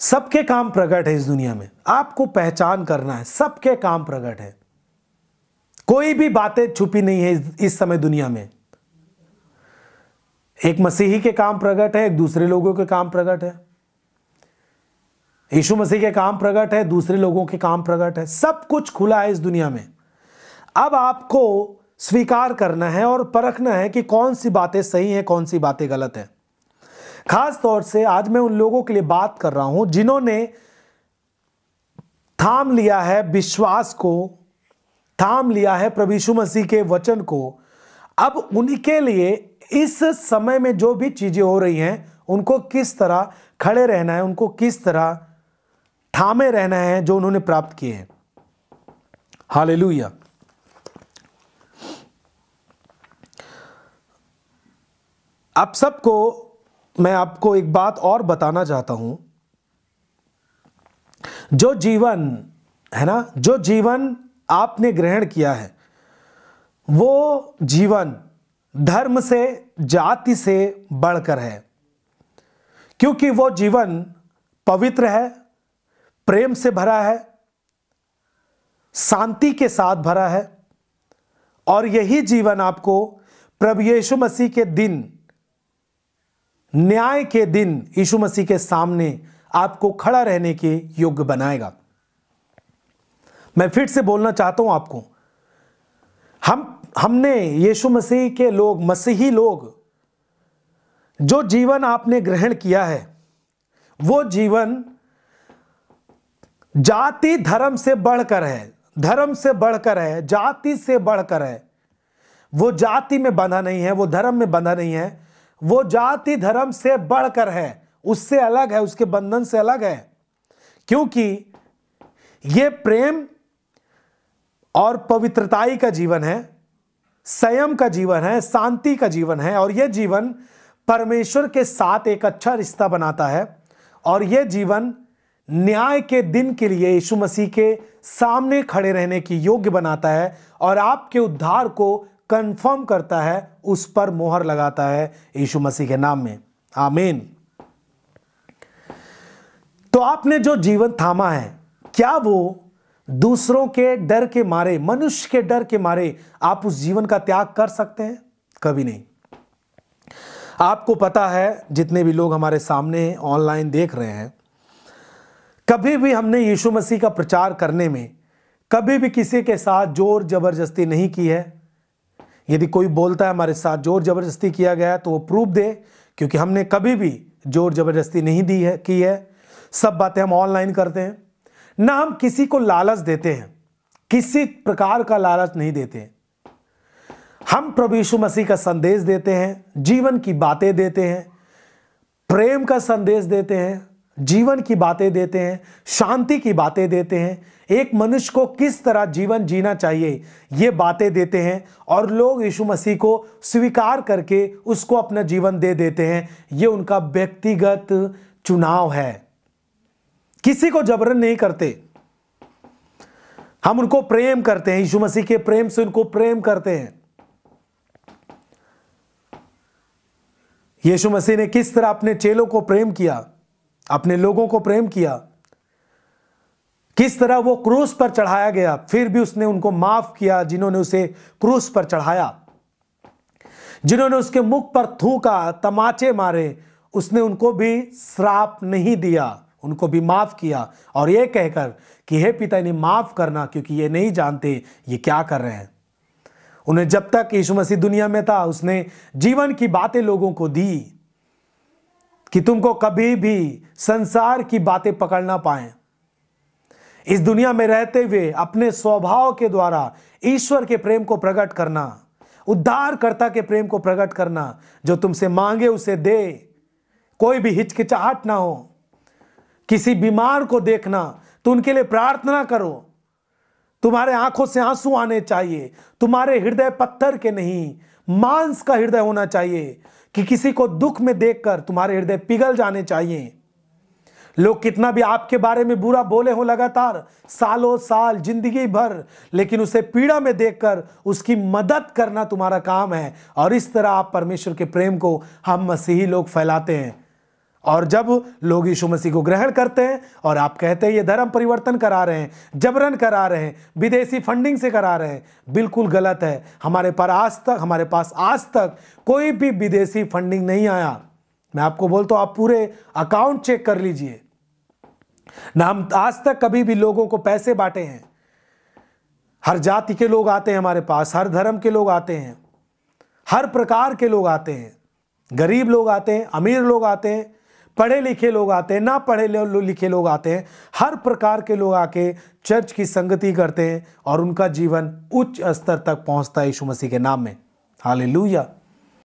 सबके काम प्रकट है इस दुनिया में, आपको पहचान करना है। सबके काम प्रकट है, कोई भी बातें छुपी नहीं है इस समय दुनिया में। एक मसीही के काम प्रकट है, एक दूसरे लोगों के काम प्रकट है। यीशु मसीह के काम प्रकट है, दूसरे लोगों के काम प्रकट है। सब कुछ खुला है इस दुनिया में। अब आपको स्वीकार करना है और परखना है कि कौन सी बातें सही हैं, कौन सी बातें गलत हैं। खास तौर से आज मैं उन लोगों के लिए बात कर रहा हूं जिन्होंने थाम लिया है विश्वास को, थाम लिया है प्रभु यीशु मसीह के वचन को। अब उनके लिए इस समय में जो भी चीजें हो रही हैं, उनको किस तरह खड़े रहना है, उनको किस तरह थामे रहना है जो उन्होंने प्राप्त किए हैं। हालेलुया। आप सबको मैं आपको एक बात और बताना चाहता हूं। जो जीवन है ना, जो जीवन आपने ग्रहण किया है, वो जीवन धर्म से, जाति से बढ़कर है, क्योंकि वो जीवन पवित्र है, प्रेम से भरा है, शांति के साथ भरा है। और यही जीवन आपको प्रभु यीशु मसीह के दिन, न्याय के दिन यीशु मसीह के सामने आपको खड़ा रहने के योग्य बनाएगा। मैं फिर से बोलना चाहता हूं आपको, हमने यीशु मसीह के लोग, मसीही लोग, जो जीवन आपने ग्रहण किया है, वो जीवन जाति धर्म से बढ़कर है, धर्म से बढ़कर है, जाति से बढ़कर है। वो जाति में बंधा नहीं है, वो धर्म में बंधा नहीं है, वो जाति धर्म से बढ़कर है, उससे अलग है, उसके बंधन से अलग है। क्योंकि ये प्रेम और पवित्रताई का जीवन है, संयम का जीवन है, शांति का जीवन है। और यह जीवन परमेश्वर के साथ एक अच्छा रिश्ता बनाता है। और यह जीवन न्याय के दिन के लिए यीशु मसीह के सामने खड़े रहने की योग्य बनाता है और आपके उद्धार को कंफर्म करता है, उस पर मोहर लगाता है यीशु मसीह के नाम में। आमीन। तो आपने जो जीवन थामा है, क्या वो दूसरों के डर के मारे, मनुष्य के डर के मारे आप उस जीवन का त्याग कर सकते हैं? कभी नहीं। आपको पता है, जितने भी लोग हमारे सामने ऑनलाइन देख रहे हैं, कभी भी हमने यीशु मसीह का प्रचार करने में कभी भी किसी के साथ जोर जबरदस्ती नहीं की है। यदि कोई बोलता है हमारे साथ जोर जबरदस्ती किया गया है, तो वो प्रूफ दे, क्योंकि हमने कभी भी जोर जबरदस्ती नहीं की है। सब बातें हम ऑनलाइन करते हैं। ना हम किसी को लालच देते हैं, किसी प्रकार का लालच नहीं देते। हम प्रभु यीशु मसीह का संदेश देते हैं, जीवन की बातें देते हैं, प्रेम का संदेश देते हैं, जीवन की बातें देते हैं, शांति की बातें देते हैं, एक मनुष्य को किस तरह जीवन जीना चाहिए ये बातें देते हैं। और लोग यीशु मसीह को स्वीकार करके उसको अपना जीवन दे देते हैं। ये उनका व्यक्तिगत चुनाव है, किसी को जबरन नहीं करते। हम उनको प्रेम करते हैं, यीशु मसीह के प्रेम से उनको प्रेम करते हैं। यीशु मसीह ने किस तरह अपने चेलों को प्रेम किया, अपने लोगों को प्रेम किया, किस तरह वो क्रूस पर चढ़ाया गया, फिर भी उसने उनको माफ किया जिन्होंने उसे क्रूस पर चढ़ाया, जिन्होंने उसके मुख पर थूका, तमाचे मारे, उसने उनको भी श्राप नहीं दिया, उनको भी माफ किया। और ये कहकर कि हे पिता इन्हें माफ करना, क्योंकि ये नहीं जानते ये क्या कर रहे हैं। उन्हें जब तक यीशु मसीह दुनिया में था, उसने जीवन की बातें लोगों को दी कि तुमको कभी भी संसार की बातें पकड़ ना पाए। इस दुनिया में रहते हुए अपने स्वभाव के द्वारा ईश्वर के प्रेम को प्रकट करना, उद्धारकर्ता के प्रेम को प्रकट करना, जो तुमसे मांगे उसे दे, कोई भी हिचकिचाहट ना हो। किसी बीमार को देखना तो उनके लिए प्रार्थना करो, तुम्हारे आंखों से आंसू आने चाहिए, तुम्हारे हृदय पत्थर के नहीं मांस का हृदय होना चाहिए, कि किसी को दुख में देखकर तुम्हारे हृदय पिघल जाने चाहिए। लोग कितना भी आपके बारे में बुरा बोले हो लगातार, सालों साल, जिंदगी भर, लेकिन उसे पीड़ा में देखकर उसकी मदद करना तुम्हारा काम है। और इस तरह आप परमेश्वर के प्रेम को हम मसीही लोग फैलाते हैं। और जब लोग यीशु मसीह को ग्रहण करते हैं और आप कहते हैं ये धर्म परिवर्तन करा रहे हैं, जबरन करा रहे हैं, विदेशी फंडिंग से करा रहे हैं, बिल्कुल गलत है। हमारे पास आज तक कोई भी विदेशी फंडिंग नहीं आया। मैं आपको बोलता हूं, आप पूरे अकाउंट चेक कर लीजिए ना, हम आज तक कभी भी लोगों को पैसे बांटे हैं। हर जाति के लोग आते हैं हमारे पास, हर धर्म के लोग आते हैं, हर प्रकार के लोग आते हैं, गरीब लोग आते हैं, अमीर लोग आते हैं, पढ़े लिखे लोग आते हैं, ना पढ़े लिखे लोग आते हैं, हर प्रकार के लोग आके चर्च की संगति करते हैं और उनका जीवन उच्च स्तर तक पहुंचता है यीशु मसीह के नाम में। हालेलुया।